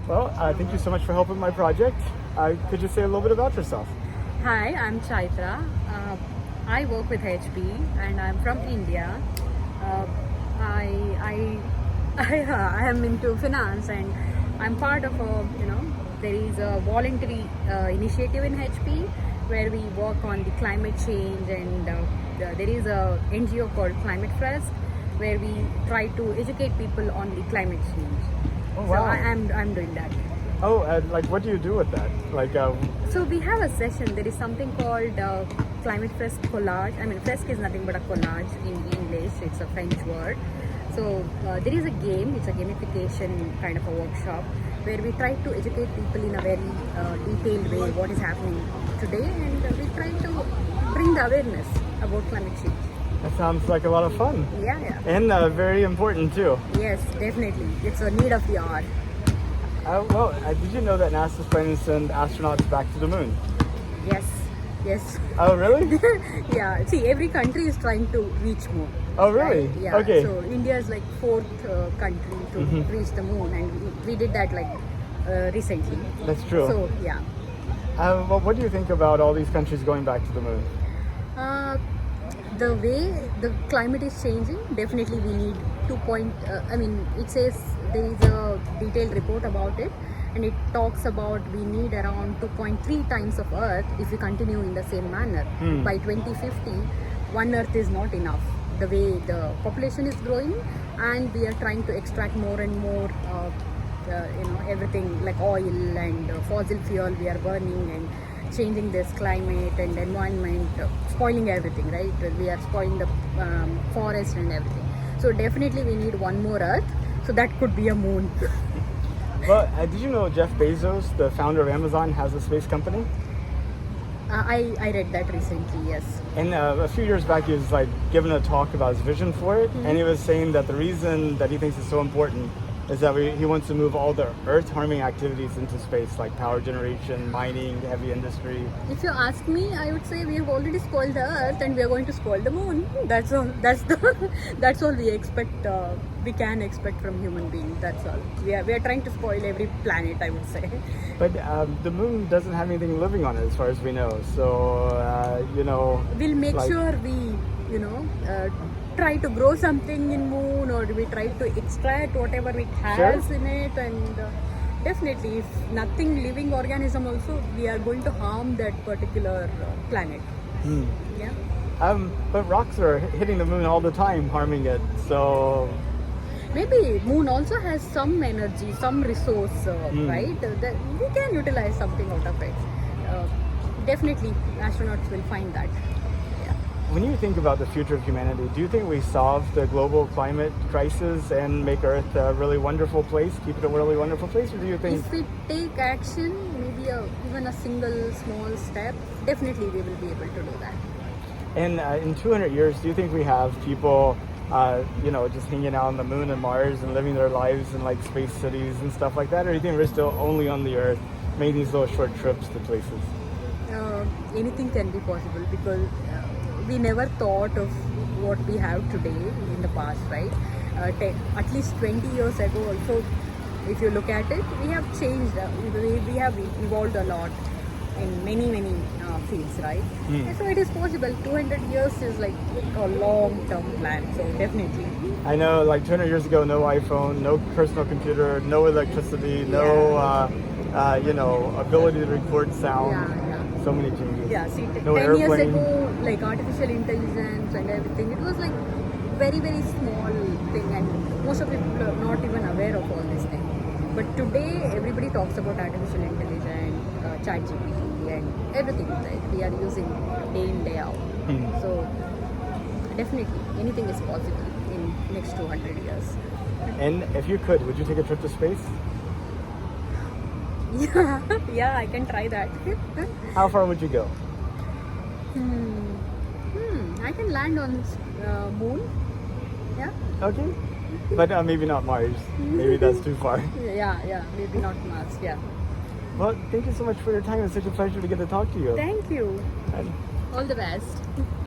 Well, thank you so much for helping my project. Could you say a little bit about yourself? Hi, I'm Chaithra. I work with HP and I'm from India. Uh, I, I am into finance and I'm part of there is a voluntary initiative in HP where we work on the climate change and there is a NGO called Climate Fresh where we try to educate people on the climate change. Oh, So wow. I'm doing that. Oh, like what do you do with that? So we have a session. There is something called Climate Fresh collage. I mean, fresh is nothing but a collage in English. It's a French word. So there is a game. It's a gamification kind of a workshop where we try to educate people in a very detailed way what is happening today, and we try to bring the awareness about climate change. that sounds like a lot of fun Yeah, yeah. and very important too. Yes, definitely. It's a need of the hour. Did you know that NASA's planning to send astronauts back to the moon? Yes, yes. Oh, really? Yeah, see, every country is trying to reach moon. Oh, really? Right? Yeah. Okay. So India is like fourth country to reach the moon, and we did that like recently. That's true. So yeah. What do you think about all these countries going back to the moon? Uh, the way the climate is changing, definitely we need it says there is a detailed report about it, and it talks about we need around 2.3 times of Earth if we continue in the same manner. By 2050, one Earth is not enough. The way the population is growing, and we are trying to extract more and more, everything like oil and fossil fuel we are burning and changing this climate and environment, spoiling everything, right? We are spoiling the forest and everything. So definitely we need one more Earth. So that could be a moon. Well, did you know Jeff Bezos, the founder of Amazon, has a space company? I read that recently, yes. And a few years back, he was like giving a talk about his vision for it, and he was saying that the reason that he thinks it's so important is that he wants to move all the earth-harming activities into space, like power generation, mining, heavy industry. If you ask me, I would say we have already spoiled the Earth and we are going to spoil the moon. That's all. That's all we expect. We can expect from human beings. That's all. We are trying to spoil every planet, I would say. But the moon doesn't have anything living on it, as far as we know. So We'll make sure we, try to grow something in moon, or we try to extract whatever it has in it, and definitely if nothing living organism also, we are going to harm that particular planet. Yeah. But rocks are hitting the moon all the time, harming it. So Maybe moon also has some energy, some resource, right? That we can utilize something out of it. Definitely astronauts will find that. when you think about the future of humanity, do you think we solve the global climate crisis and make Earth a really wonderful place, keep it a really wonderful place, or do you think... If we take action, maybe even a single small step, definitely we will be able to do that. And in 200 years, do you think we have people, just hanging out on the moon and Mars and living their lives in like space cities and stuff like that? Or do you think we're still only on the Earth, making these little short trips to places? Anything can be possible because we never thought of what we have today in the past, right? At least 20 years ago also, if you look at it, we have changed, we have evolved a lot in many fields, right? And so it is possible. 200 years is like a long-term plan, so definitely. I know, like 200 years ago, no iPhone, no personal computer, no electricity, no ability to record sound. Yeah. So many changes. Yeah, see, no 10 years airplane. ago, like artificial intelligence and everything, it was like very small thing, and most of people are not even aware of all these things. But today, everybody talks about artificial intelligence, ChatGPT, and everything that we are using day in, day out. So, definitely, anything is possible in next 200 years. And if you could, would you take a trip to space? Yeah, I can try that. How far would you go? I can land on moon. Yeah. Okay. But maybe not Mars. Maybe that's too far. Yeah, maybe not Mars. Yeah. Well, thank you so much for your time. It's such a pleasure to get to talk to you. Thank you. And All the best.